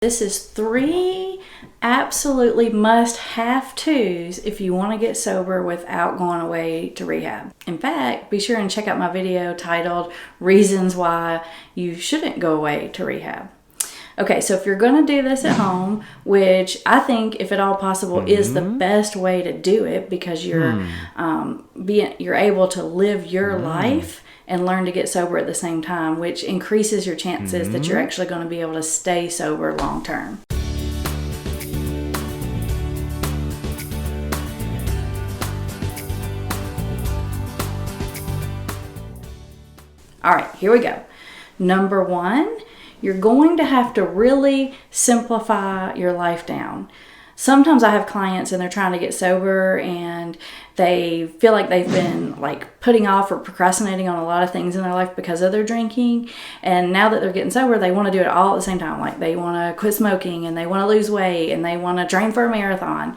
This is 3 absolutely must-have-tos if you want to get sober without going away to rehab. In fact, be sure and check out my video titled Reasons Why You Shouldn't Go Away to Rehab. Okay, so if you're going to do this at home, which I think, if at all possible, is the best way to do it because you're able to live your life and learn to get sober at the same time, which increases your chances that you're actually going to be able to stay sober long term. All right, here we go. Number 1, you're going to have to really simplify your life down. Sometimes I have clients and they're trying to get sober and they feel like they've been putting off or procrastinating on a lot of things in their life because of their drinking. And now that they're getting sober, they want to do it all at the same time. Like they want to quit smoking and they want to lose weight and they want to train for a marathon.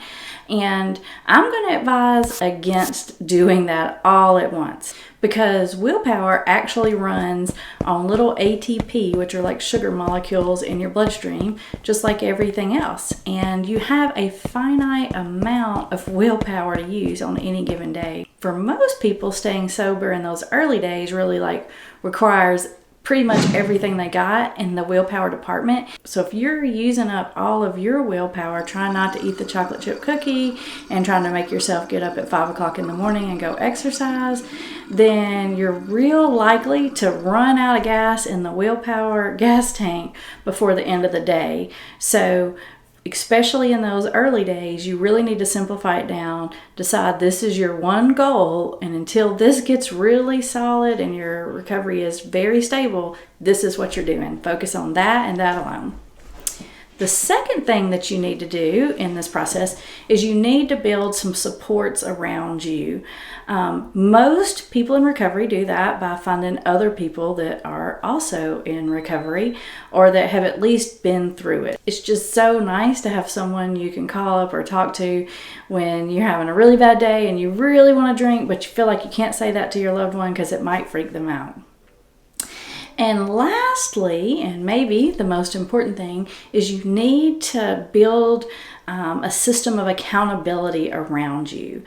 And I'm going to advise against doing that all at once because willpower actually runs on little ATP, which are like sugar molecules in your bloodstream, just like everything else. And you have a finite amount of willpower to use on any given day. For most people, staying sober in those early days really requires pretty much everything they got in the willpower department. So if you're using up all of your willpower trying not to eat the chocolate chip cookie and trying to make yourself get up at 5 o'clock in the morning and go exercise, then you're real likely to run out of gas in the willpower gas tank before the end of the day. So especially in those early days, you really need to simplify it down, decide this is your one goal, and until this gets really solid and your recovery is very stable, this is what you're doing. Focus on that and that alone. The second thing that you need to do in this process is you need to build some supports around you. Most people in recovery do that by finding other people that are also in recovery or that have at least been through it. It's just so nice to have someone you can call up or talk to when you're having a really bad day and you really want to drink, but you feel like you can't say that to your loved one because it might freak them out. And lastly, and maybe the most important thing, is you need to build a system of accountability around you.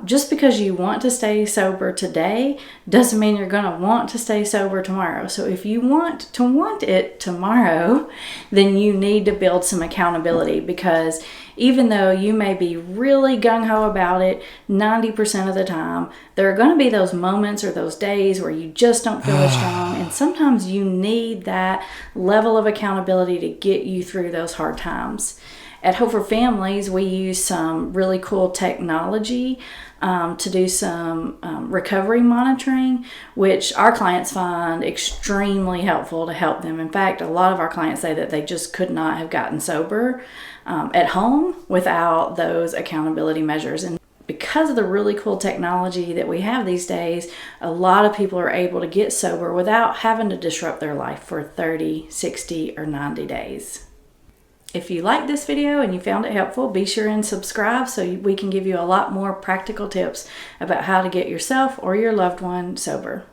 Just because you want to stay sober today doesn't mean you're going to want to stay sober tomorrow. So if you want it tomorrow, then you need to build some accountability because even though you may be really gung-ho about it 90% of the time, there are going to be those moments or those days where you just don't feel as strong. And sometimes you need that level of accountability to get you through those hard times. At Hope for Families, we use some really cool technology to do some recovery monitoring, which our clients find extremely helpful to help them. In fact, a lot of our clients say that they just could not have gotten sober at home without those accountability measures. And because of the really cool technology that we have these days, a lot of people are able to get sober without having to disrupt their life for 30, 60, or 90 days. If you liked this video and you found it helpful, be sure and subscribe so we can give you a lot more practical tips about how to get yourself or your loved one sober.